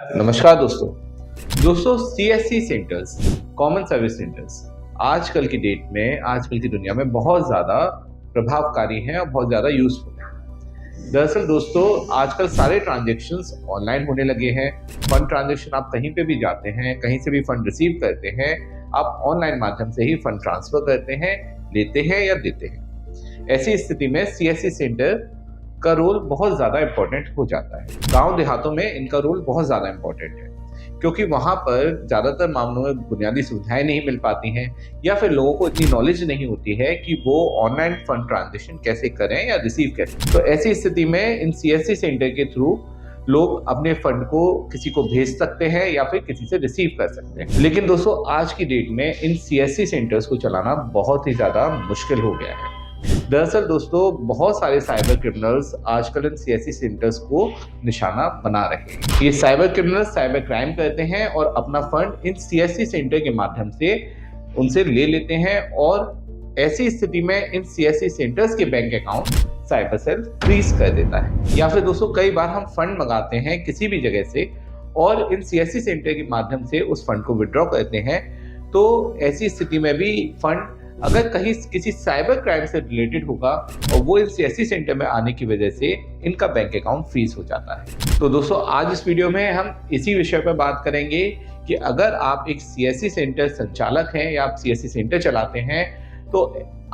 नमस्कार दोस्तों CSC centres, common service centres आजकल की डेट में, आजकल की दुनिया में बहुत ज़्यादा प्रभावकारी हैं और बहुत ज़्यादा यूज़फुल हैं। दरअसल दोस्तों, आजकल सारे ट्रांजैक्शंस ऑनलाइन होने लगे हैं। फंड ट्रांजैक्शन आप कहीं पे भी जाते हैं, कहीं से भी फंड रिसीव करते हैं, आप ऑनलाइन माध्यम से ही फंड ट्रांसफ़र करते हैं, लेते हैं या देते हैं। ऐसी स्थिति में सीएससी सेंटर का रोल बहुत ज़्यादा इम्पोर्टेंट हो जाता है। गाँव देहातों में इनका रोल बहुत ज़्यादा इम्पोर्टेंट है, क्योंकि वहाँ पर ज़्यादातर मामलों में बुनियादी सुविधाएं नहीं मिल पाती हैं, या फिर लोगों को इतनी नॉलेज नहीं होती है कि वो ऑनलाइन फंड ट्रांजेक्शन कैसे करें या रिसीव कैसे। तो ऐसी स्थिति में इन सीएससी सेंटर के थ्रू लोग अपने फंड को किसी को भेज सकते हैं या फिर किसी से रिसीव कर सकते हैं। लेकिन दोस्तों, आज की डेट में इन सीएससी सेंटर्स को चलाना बहुत ही ज़्यादा मुश्किल हो गया है। दरअसल दोस्तों, बहुत सारे साइबर क्रिमिनल्स आजकल इन सीएससी सेंटर्स को निशाना बना रहे हैं। ये साइबर क्रिमिनल्स साइबर क्राइम करते हैं और अपना फंड इन सीएससी सेंटर के माध्यम से उनसे ले लेते हैं, और ऐसी स्थिति में इन सीएससी सेंटर्स के bank account cyber cell freeze कर देता है। या फिर दोस्तों, कई बार हम फंड मंगाते हैं किसी भी जगह से और इन सीएससी सेंटर के माध्यम से उस फंड को विड्रॉ करते हैं, तो ऐसी स्थिति में भी फंड अगर कहीं किसी साइबर क्राइम से रिलेटेड होगा और वो इन सीएससी सेंटर में आने की वजह से इनका बैंक अकाउंट फ्रीज हो जाता है। तो दोस्तों, आज इस वीडियो में हम इसी विषय पर बात करेंगे कि अगर आप एक सीएससी सेंटर संचालक हैं या आप सीएससी सेंटर चलाते हैं, तो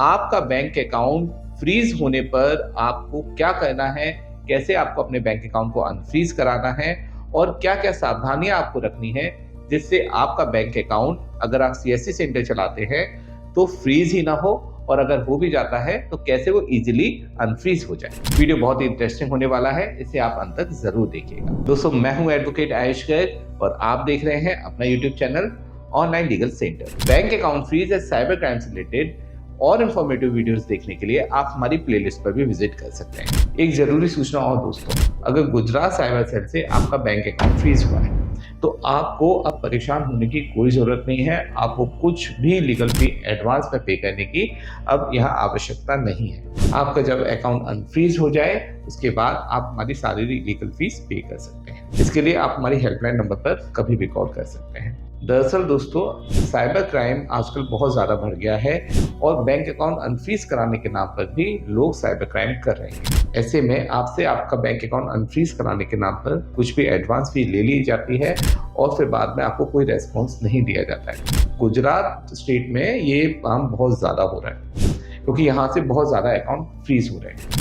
आपका बैंक अकाउंट फ्रीज होने पर आपको क्या करना है, कैसे आपको अपने बैंक अकाउंट को अनफ्रीज कराना है, और क्या क्या सावधानियां आपको रखनी है जिससे आपका बैंक अकाउंट, अगर आप सीएससी सेंटर चलाते हैं, तो फ्रीज ही ना हो, और अगर हो भी जाता है तो कैसे वो इजीली अनफ्रीज हो जाए। वीडियो बहुत ही इंटरेस्टिंग होने वाला है, इसे आप अंत तक जरूर देखिएगा। दोस्तों, मैं हूं एडवोकेट आयुष गर्ग और आप देख रहे हैं अपना YouTube channel online legal centre. Bank account freeze या साइबर क्राइम से रिलेटेड और इन्फॉर्मेटिव वीडियोस देखने के लिए आप हमारी प्लेलिस्ट पर भी विजिट कर सकते हैं। एक जरूरी सूचना और दोस्तों, अगर गुजरात साइबर सेल से आपका बैंक अकाउंट फ्रीज हुआ है तो आपको अब परेशान होने की कोई ज़रूरत नहीं है। आपको कुछ भी लीगल फी एडवांस में पे करने की अब यह आवश्यकता नहीं है। आपका जब अकाउंट अनफ्रीज हो जाए, उसके बाद आप हमारी सारी लीगल फीस पे कर सकते हैं। इसके लिए आप हमारी हेल्पलाइन नंबर पर कभी भी कॉल कर सकते हैं। दरअसल दोस्तों, साइबर क्राइम आजकल बहुत ज़्यादा बढ़ गया है और बैंक अकाउंट अनफ्रीज कराने के नाम पर भी लोग साइबर क्राइम कर रहे हैं। ऐसे में आपसे आपका बैंक अकाउंट अनफ्रीज कराने के नाम पर कुछ भी एडवांस फी ले ली जाती है और फिर बाद में आपको कोई रेस्पॉन्स नहीं दिया जाता है। गुजरात स्टेट में ये काम बहुत ज़्यादा हो रहा है, क्योंकि यहाँ से बहुत ज़्यादा अकाउंट फ्रीज हो रहे हैं।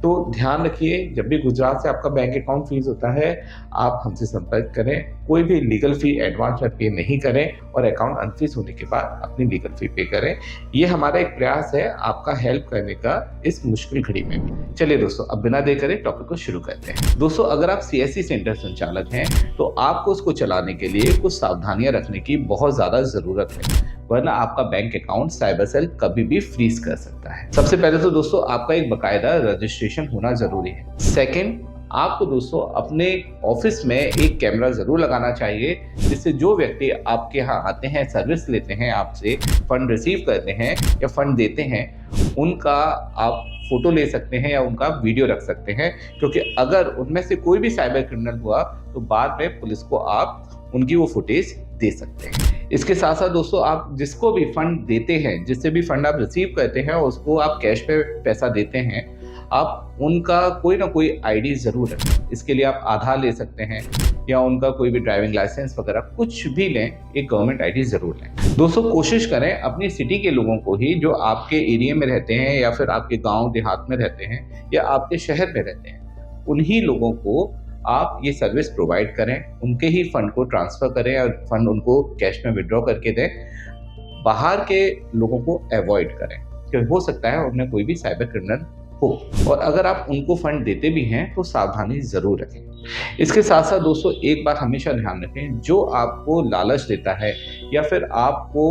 तो ध्यान रखिए, जब भी गुजरात से आपका बैंक अकाउंट फ्रीज होता है, आप हमसे संपर्क करें। कोई भी लीगल फी एडवांस में पे नहीं करें और अकाउंट अनफ्रीज होने के बाद अपनी लीगल फी पे करें। ये हमारा एक प्रयास है आपका हेल्प करने का इस मुश्किल घड़ी में भी। चलिए दोस्तों, अब बिना देर करे टॉपिक को शुरू करते हैं। दोस्तों, अगर आप सीएससी सेंटर संचालक हैं तो आपको उसको चलाने के लिए कुछ सावधानियां रखने की बहुत ज़्यादा ज़रूरत है, वरना आपका बैंक अकाउंट साइबर सेल कभी भी फ्रीज कर सकता है। सबसे पहले तो दोस्तों, आपका एक बकायदा रजिस्ट्रेशन होना जरूरी है। सेकंड, आपको दोस्तों अपने ऑफिस में एक कैमरा जरूर लगाना चाहिए, जिससे जो व्यक्ति आपके यहाँ आते हैं, सर्विस लेते हैं, आपसे फंड रिसीव करते हैं या फंड देते हैं, उनका आप फोटो ले सकते हैं या उनका वीडियो रख सकते हैं, क्योंकि अगर उनमें से कोई भी साइबर क्रिमिनल हुआ तो बाद में पुलिस को आप उनकी वो फुटेज दे सकते हैं। इसके साथ साथ दोस्तों, आप जिसको भी फंड देते हैं, जिससे भी फंड आप रिसीव करते हैं, उसको आप कैश पे पैसा देते हैं, आप उनका कोई ना कोई आईडी जरूर रखें। इसके लिए आप आधार ले सकते हैं या उनका कोई भी ड्राइविंग लाइसेंस वगैरह कुछ भी लें, एक गवर्नमेंट आईडी जरूर लें। दोस्तों, कोशिश करें अपनी सिटी के लोगों को ही, जो आपके एरिया में रहते हैं या फिर आपके गाँव देहात में रहते हैं या आपके शहर में रहते हैं, उन्हीं लोगों को आप ये सर्विस प्रोवाइड करें, उनके ही फंड को ट्रांसफ़र करें और फंड उनको कैश में विड्रॉ करके दें। बाहर के लोगों को अवॉइड करें, क्योंकि हो सकता है उनमें कोई भी साइबर क्रिमिनल हो, और अगर आप उनको फंड देते भी हैं तो सावधानी ज़रूर रखें। इसके साथ साथ दोस्तों, एक बात हमेशा ध्यान रखें, जो आपको लालच देता है या फिर आपको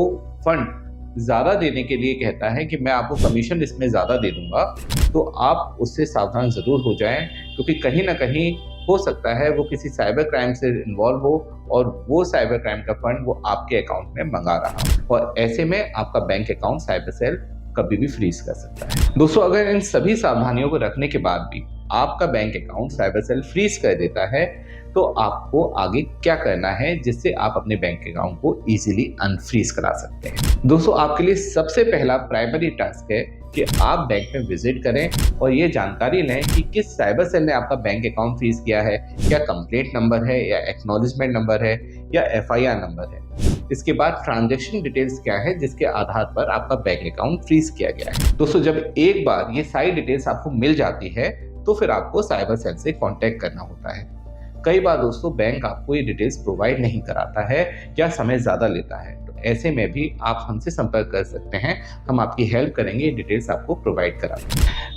फंड ज़्यादा देने के लिए कहता है कि मैं आपको कमीशन इसमें ज़्यादा दे दूंगा, तो आप उससे सावधान ज़रूर हो जाएं, क्योंकि कहीं ना कहीं हो सकता है वो किसी साइबर क्राइम से इन्वॉल्व हो और वो साइबर क्राइम का फंड वो आपके अकाउंट में मंगा रहा हो, और ऐसे में आपका बैंक अकाउंट साइबर सेल कभी भी फ्रीज कर सकता है। दोस्तों, अगर इन सभी सावधानियों को रखने के बाद भी आपका bank account cyber cell freeze कर देता है, तो आपको आगे क्या करना है जिससे आप अपने बैंक अकाउंट को इजीली अनफ्रीज करा सकते हैं। दोस्तों, आपके लिए सबसे पहला प्राइमरी टास्क है कि आप बैंक में विजिट करें और ये जानकारी लें कि किस साइबर सेल ने आपका बैंक अकाउंट फ्रीज किया है। क्या कंप्लेंट नंबर है या एक्नॉलेजमेंट नंबर है या FIR नंबर है। इसके बाद ट्रांजैक्शन डिटेल्स क्या है जिसके आधार पर आपका बैंक अकाउंट फ्रीज किया गया है। दोस्तों, जब एक बार ये सारी डिटेल्स आपको मिल जाती है तो फिर आपको साइबर सेल से कांटेक्ट करना होता है। कई बार दोस्तों बैंक आपको ये डिटेल्स प्रोवाइड नहीं कराता है या समय ज़्यादा लेता है, तो ऐसे में भी आप हमसे संपर्क कर सकते हैं। हम आपकी हेल्प करेंगे ये डिटेल्स आपको प्रोवाइड करा।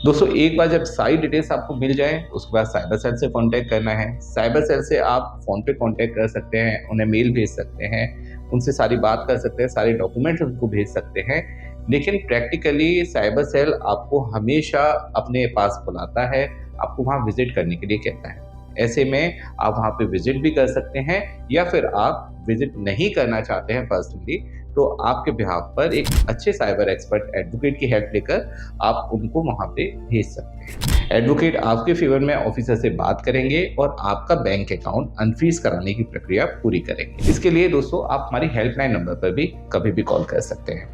दोस्तों, एक बार जब सारी डिटेल्स आपको मिल जाए उसके बाद साइबर सेल से कांटेक्ट करना है। साइबर सेल से आप फ़ोन पे कांटेक्ट कर सकते हैं, उन्हें मेल भेज सकते हैं, उनसे सारी बात कर सकते हैं, सारे डॉक्यूमेंट्स उनको भेज सकते हैं। लेकिन प्रैक्टिकली साइबर सेल आपको हमेशा अपने पास बुलाता है, आपको वहाँ विजिट करने के लिए कहता है। ऐसे में आप वहाँ पे विजिट भी कर सकते हैं या फिर आप विजिट नहीं करना चाहते हैं पर्सनली, तो आपके बिहाफ पर एक अच्छे साइबर एक्सपर्ट एडवोकेट की हेल्प लेकर आप उनको वहाँ पे भेज सकते हैं। एडवोकेट आपके फेवर में ऑफिसर से बात करेंगे और आपका बैंक अकाउंट अनफ्रीज कराने की प्रक्रिया पूरी करेंगे। इसके लिए दोस्तों आप हमारी हेल्पलाइन नंबर पर भी कभी भी कॉल कर सकते हैं।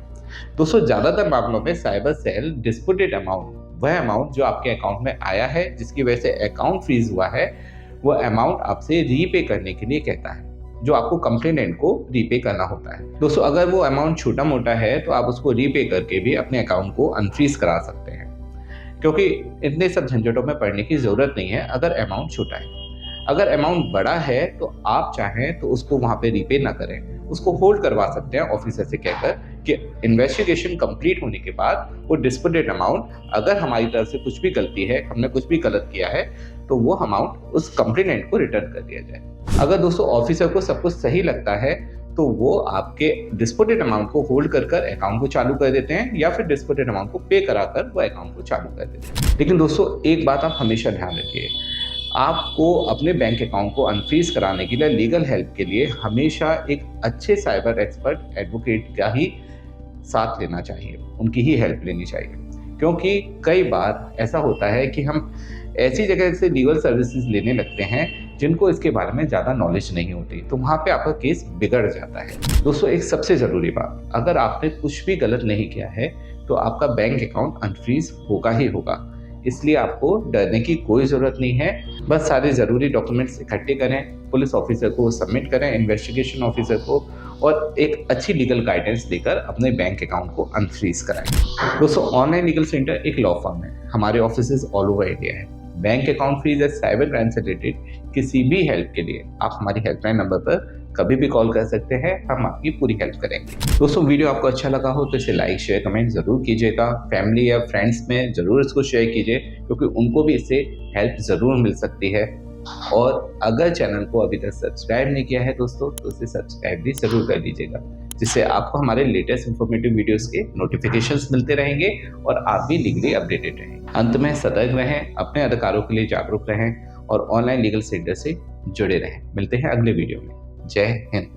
दोस्तों, ज़्यादातर मामलों में साइबर सेल डिस्प्यूटेड अमाउंट, वह अमाउंट जो आपके अकाउंट में आया है जिसकी वजह से अकाउंट फ्रीज हुआ है, वह अमाउंट आपसे रीपे करने के लिए कहता है, जो आपको कंप्लेनेंट को रीपे करना होता है। दोस्तों, अगर वो अमाउंट छोटा मोटा है तो आप उसको रीपे करके भी अपने अकाउंट को अनफ्रीज करा सकते हैं, क्योंकि इतने सब झंझटों में पड़ने की ज़रूरत नहीं है अगर अमाउंट छोटा है। अगर अमाउंट बड़ा है तो आप चाहें तो उसको वहाँ पे रीपे ना करें, उसको होल्ड करवा सकते हैं ऑफिसर से कहकर कि इन्वेस्टिगेशन कंप्लीट होने के बाद वो डिस्प्यूटेड अमाउंट, अगर हमारी तरफ से कुछ भी गलती है, हमने कुछ भी गलत किया है, तो वो अमाउंट उस कंप्लेनेंट को रिटर्न कर दिया जाए। अगर दोस्तों ऑफिसर को सब कुछ सही लगता है तो वो आपके डिस्प्यूटेड अमाउंट को होल्ड कर अकाउंट को चालू कर देते हैं या फिर डिस्प्यूटेड अमाउंट को पे कराकर वो अकाउंट को चालू कर देते हैं। लेकिन दोस्तों, एक बात आप हमेशा ध्यान रखिए, आपको अपने बैंक अकाउंट को अनफ्रीज कराने के लिए लीगल हेल्प के लिए हमेशा एक अच्छे साइबर एक्सपर्ट एडवोकेट का ही साथ लेना चाहिए, उनकी ही हेल्प लेनी चाहिए। क्योंकि कई बार ऐसा होता है कि हम ऐसी जगह से लीगल सर्विसेज लेने लगते हैं जिनको इसके बारे में ज़्यादा नॉलेज नहीं होती, तो वहाँ पे आपका केस बिगड़ जाता है। दोस्तों, एक सबसे ज़रूरी बात, अगर आपने कुछ भी गलत नहीं किया है तो आपका बैंक अकाउंट अनफ्रीज होगा ही होगा, इसलिए आपको डरने की कोई ज़रूरत नहीं है। बस सारे ज़रूरी डॉक्यूमेंट्स इकट्ठे करें, पुलिस ऑफिसर को सबमिट करें, इन्वेस्टिगेशन ऑफिसर को, और एक अच्छी लीगल गाइडेंस देकर अपने बैंक अकाउंट को अनफ्रीज कराएं। दोस्तों, ऑनलाइन लीगल सेंटर एक लॉ फर्म है, हमारे ऑफिसेज ऑल ओवर इंडिया है। बैंक अकाउंट फ्रीज या साइबर क्राइम से रिलेटेड किसी भी हेल्प के लिए आप हमारी हेल्पलाइन नंबर पर कभी भी कॉल कर सकते हैं, हम आपकी पूरी हेल्प करेंगे। दोस्तों, वीडियो आपको अच्छा लगा हो तो इसे लाइक शेयर कमेंट जरूर कीजिएगा। फैमिली या फ्रेंड्स में जरूर इसको शेयर कीजिए, क्योंकि उनको भी इससे हेल्प जरूर मिल सकती है। और अगर चैनल को अभी तक सब्सक्राइब नहीं किया है दोस्तों, तो उसे सब्सक्राइब भी जरूर कर दीजिएगा, जिससे आपको हमारे लेटेस्ट इंफॉर्मेटिव वीडियोस के नोटिफिकेशंस मिलते रहेंगे और आप भी लीगली अपडेटेड रहेंगे। अंत में सतर्क रहें, अपने अधिकारों के लिए जागरूक रहें और ऑनलाइन लीगल सेंटर से जुड़े रहें। मिलते हैं अगले वीडियो में। जय हिंद।